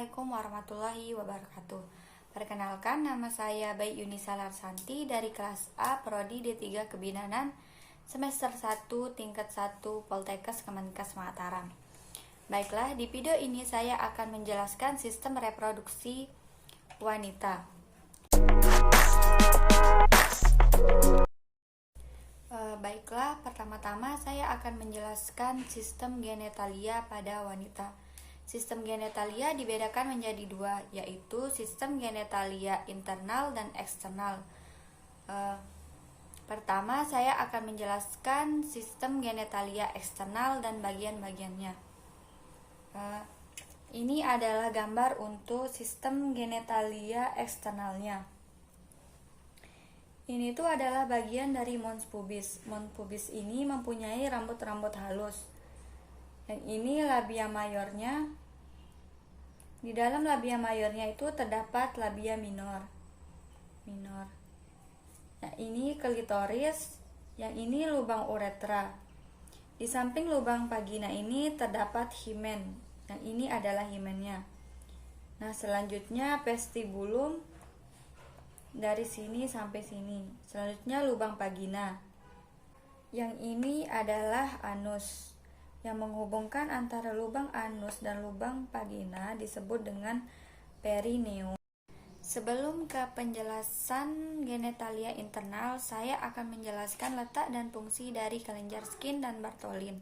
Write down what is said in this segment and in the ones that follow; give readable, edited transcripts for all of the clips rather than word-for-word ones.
Assalamualaikum warahmatullahi wabarakatuh. Perkenalkan, nama saya Baik Yunisa Larsanti dari kelas A Prodi D3 Kebidanan semester 1 tingkat 1 Poltekkes Kemenkes Mataram. Baiklah, di video ini saya akan menjelaskan sistem reproduksi wanita. Baiklah, pertama-tama saya akan menjelaskan sistem genetalia pada wanita. Sistem genetalia dibedakan menjadi dua, yaitu sistem genetalia internal dan eksternal. Pertama, saya akan menjelaskan sistem genetalia eksternal dan bagian-bagiannya. Ini adalah gambar untuk sistem genetalia eksternalnya. Ini tuh adalah bagian dari mons pubis. Mons pubis ini mempunyai rambut-rambut halus. Yang ini labia mayornya. Di dalam labia mayornya itu terdapat labia minor. Yang ini klitoris, yang ini lubang uretra. Di samping lubang vagina ini terdapat himen. Yang ini adalah himennya. Nah, selanjutnya vestibulum dari sini sampai sini. Selanjutnya lubang vagina. Yang ini adalah anus. Yang menghubungkan antara lubang anus dan lubang vagina disebut dengan perineum. Sebelum ke penjelasan genetalia internal, saya akan menjelaskan letak dan fungsi dari kelenjar skin dan Bartholin.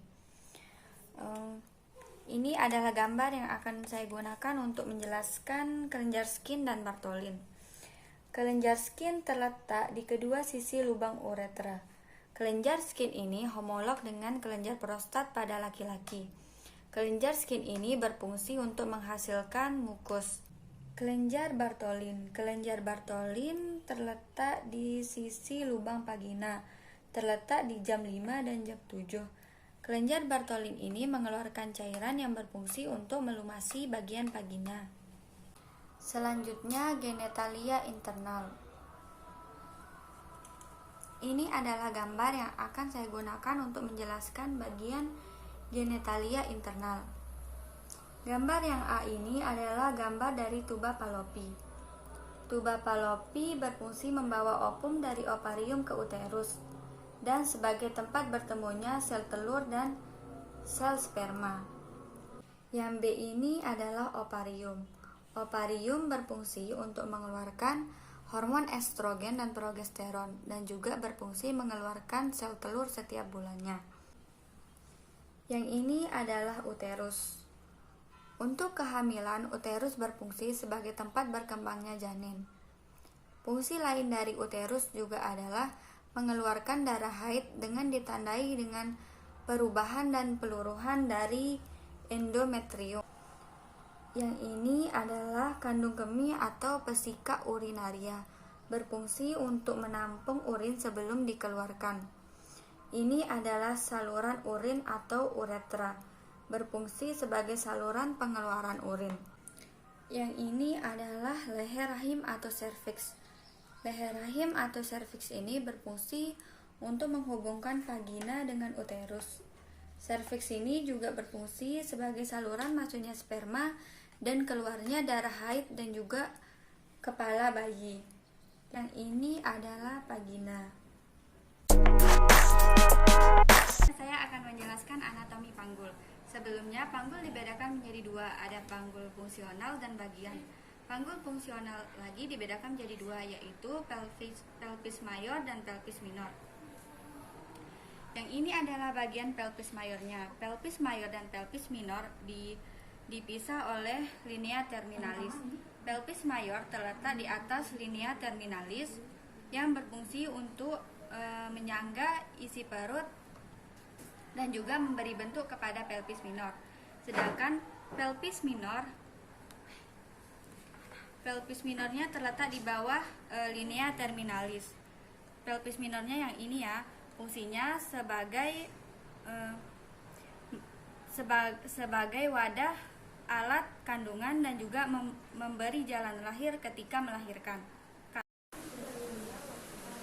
Ini adalah gambar yang akan saya gunakan untuk menjelaskan kelenjar skin dan Bartholin. Kelenjar skin terletak di kedua sisi lubang uretra. Kelenjar skin ini homolog dengan kelenjar prostat pada laki-laki. Kelenjar skin ini berfungsi untuk menghasilkan mukus. Kelenjar Bartholin. Kelenjar Bartholin terletak di sisi lubang vagina, terletak di jam 5 dan jam 7. Kelenjar Bartholin ini mengeluarkan cairan yang berfungsi untuk melumasi bagian vagina. Selanjutnya genetalia internal. Ini adalah gambar yang akan saya gunakan untuk menjelaskan bagian genetalia internal. Gambar yang A ini adalah gambar dari tuba Fallopi. Tuba Fallopi berfungsi membawa ovum dari ovarium ke uterus dan sebagai tempat bertemunya sel telur dan sel sperma. Yang B ini adalah ovarium. Ovarium berfungsi untuk mengeluarkan hormon estrogen dan progesteron dan juga berfungsi mengeluarkan sel telur setiap bulannya. Yang ini adalah uterus. Untuk kehamilan, uterus berfungsi sebagai tempat berkembangnya janin. Fungsi lain dari uterus juga adalah mengeluarkan darah haid dengan ditandai dengan perubahan dan peluruhan dari endometrium. Yang ini adalah kandung kemih atau vesika urinaria, berfungsi untuk menampung urin sebelum dikeluarkan. Ini adalah saluran urin atau uretra, berfungsi sebagai saluran pengeluaran urin. Yang ini adalah leher rahim atau serviks. Leher rahim atau serviks ini berfungsi untuk menghubungkan vagina dengan uterus. Serviks ini juga berfungsi sebagai saluran masuknya sperma dan keluarnya darah haid dan juga kepala bayi. Yang ini adalah vagina. Saya akan menjelaskan anatomi panggul. Sebelumnya, panggul dibedakan menjadi dua, ada panggul fungsional dan bagian. Panggul fungsional lagi dibedakan menjadi dua, yaitu pelvis mayor dan pelvis minor. Yang ini adalah bagian pelvis mayornya. Pelvis mayor dan pelvis minor dipisah oleh linea terminalis. Pelvis mayor terletak di atas linea terminalis yang berfungsi untuk menyangga isi perut dan juga memberi bentuk kepada pelvis minor. Sedangkan pelvis minornya terletak di bawah linea terminalis. Pelvis minornya yang ini ya, fungsinya sebagai wadah alat kandungan dan juga memberi jalan lahir ketika melahirkan.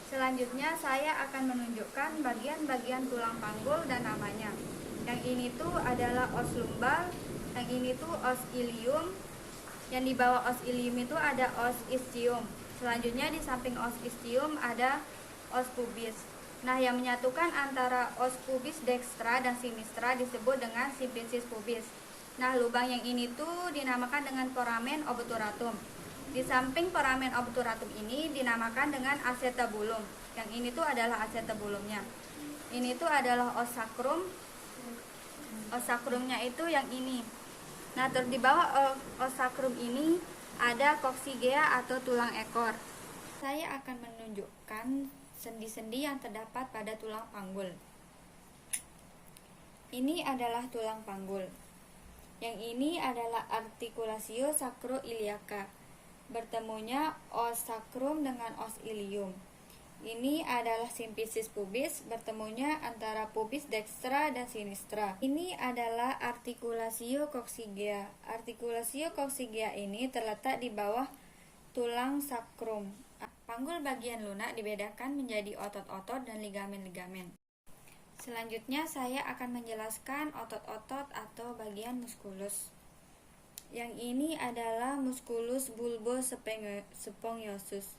Selanjutnya saya akan menunjukkan bagian-bagian tulang panggul dan namanya. Yang ini tuh adalah os lumbal, yang ini tuh os ilium, Yang di bawah os ilium itu ada os ischium. Selanjutnya di samping os ischium ada os pubis. Nah, yang menyatukan antara os pubis dextra dan sinistra disebut dengan simplicis pubis. Nah, lubang yang ini tuh dinamakan dengan foramen obturatum. Di samping foramen obturatum ini dinamakan dengan acetabulum. Yang ini tuh adalah acetabulumnya. Ini tuh adalah os sacrum. Os sacrumnya itu yang ini. Nah, terus di bawah os sacrum ini ada coccygia atau tulang ekor. Saya akan menunjukkan sendi-sendi yang terdapat pada tulang panggul. Ini adalah tulang panggul. Yang ini adalah articulatio sacroiliaca. Bertemunya os sacrum dengan os ilium. Ini adalah simplicis pubis, bertemunya antara pubis dextra dan sinistra. Ini adalah articulatio coccygia. Articulatio coccygia ini terletak di bawah tulang sacrum. Panggul bagian lunak dibedakan menjadi otot-otot dan ligamen-ligamen. Selanjutnya saya akan menjelaskan otot-otot atau bagian muskulus. Yang ini adalah musculus bulbospongiosus.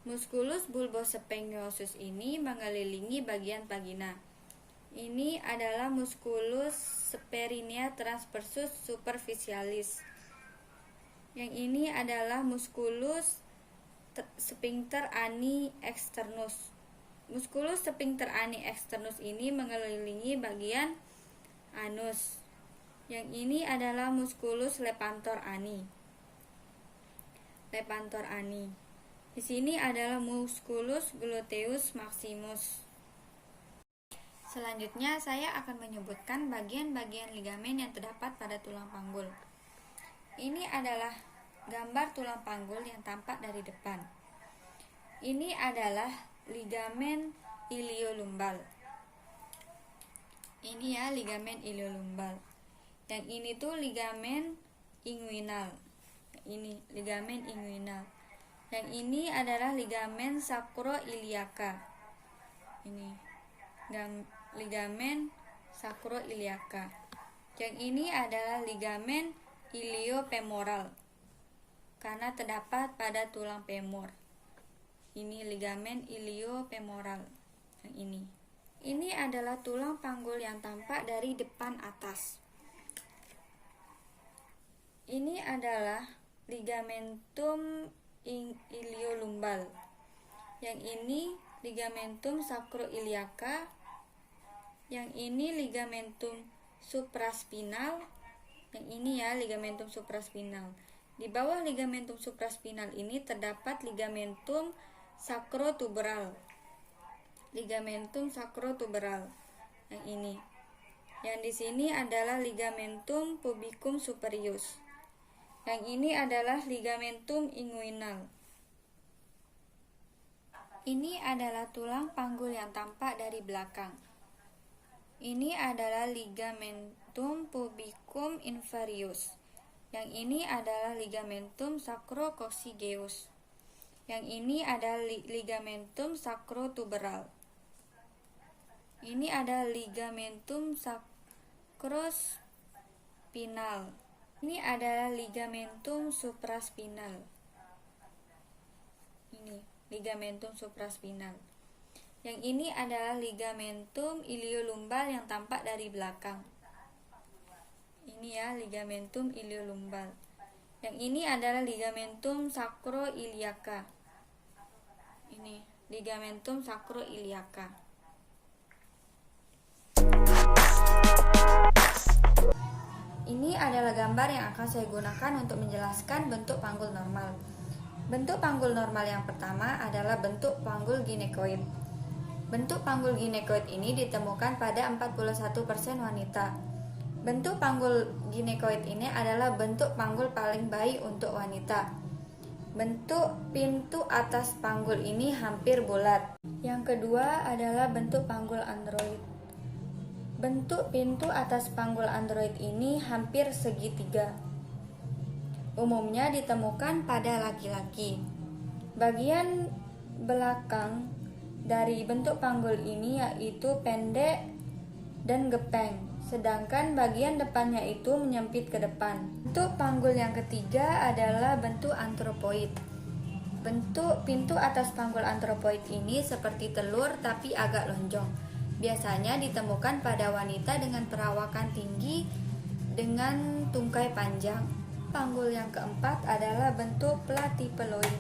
Musculus bulbospongiosus ini mengelilingi bagian vagina. Ini adalah musculus sperinea transversus superficialis. Yang ini adalah musculus sphincter ani externus. Musculus sphincter ani externus ini mengelilingi bagian anus. Yang ini adalah musculus lepantor ani. Lepantor ani. Di sini adalah musculus gluteus maximus. Selanjutnya saya akan menyebutkan bagian-bagian ligamen yang terdapat pada tulang panggul. Ini adalah gambar tulang panggul yang tampak dari depan. Ini adalah ligamen iliolumbal. Ini ya ligamen iliolumbal. Yang ini tuh ligamen inguinal. Ini ligamen inguinal. Yang ini adalah ligamen sacroiliaca. Ini ligamen sacroiliaca. Yang ini adalah ligamen iliofemoral karena terdapat pada tulang femur. Ini ligamen iliofemoral. Yang ini. Ini adalah tulang panggul yang tampak dari depan atas. Ini adalah ligamentum iliolumbal. Yang ini ligamentum sacroiliaca. Yang ini ligamentum supraspinal. Yang ini ya ligamentum supraspinal. Di bawah ligamentum supraspinal ini terdapat ligamentum sacrotuberal. Ligamentum sacrotuberal. Yang ini. Yang di sini adalah ligamentum pubicum superius. Yang ini adalah ligamentum inguinal. Ini adalah tulang panggul yang tampak dari belakang. Ini adalah ligamentum pubicum inferius. Yang ini adalah ligamentum sacrococcygeus. Yang ini adalah ligamentum sacrotuberal. Ini adalah ligamentum sacrospinal. Ini adalah ligamentum supraspinal. Ini ligamentum supraspinal. Yang ini adalah ligamentum iliolumbal yang tampak dari belakang. Ini ya ligamentum iliolumbal. Yang ini adalah ligamentum sacroiliaca. Ini ligamentum sacroiliaca. Ini adalah gambar yang akan saya gunakan untuk menjelaskan bentuk panggul normal. Bentuk panggul normal yang pertama adalah bentuk panggul ginekoid. Bentuk panggul ginekoid ini ditemukan pada 41% wanita. Bentuk panggul ginekoid ini adalah bentuk panggul paling baik untuk wanita. Bentuk pintu atas panggul ini hampir bulat. Yang kedua adalah bentuk panggul android. Bentuk pintu atas panggul android ini hampir segitiga. Umumnya ditemukan pada laki-laki. Bagian belakang dari bentuk panggul ini yaitu pendek dan gepeng, sedangkan bagian depannya itu menyempit ke depan. Bentuk panggul yang ketiga adalah bentuk antropoid. Bentuk pintu atas panggul antropoid ini seperti telur tapi agak lonjong. Biasanya ditemukan pada wanita dengan perawakan tinggi dengan tungkai panjang. Panggul yang keempat adalah bentuk platypeloid.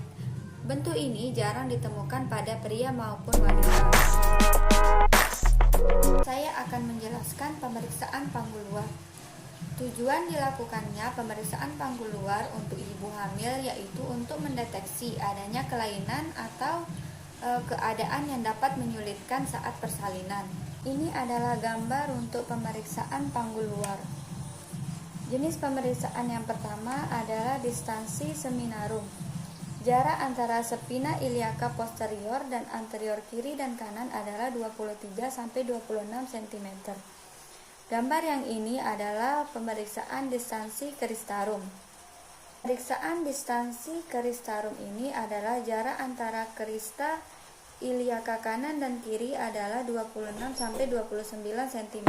Bentuk ini jarang ditemukan pada pria maupun wanita. Saya akan menjelaskan pemeriksaan panggul luar. Tujuan dilakukannya pemeriksaan panggul luar untuk ibu hamil yaitu untuk mendeteksi adanya kelainan atau keadaan yang dapat menyulitkan saat persalinan. Ini adalah gambar untuk pemeriksaan panggul luar. Jenis pemeriksaan yang pertama adalah distansi seminarum. Jarak antara spina iliaca posterior dan anterior kiri dan kanan adalah 23-26 cm. Gambar yang ini adalah pemeriksaan distansi kristarum. Pemeriksaan distansi kristarum ini adalah jarak antara krista iliaca kanan dan kiri adalah 26-29 cm.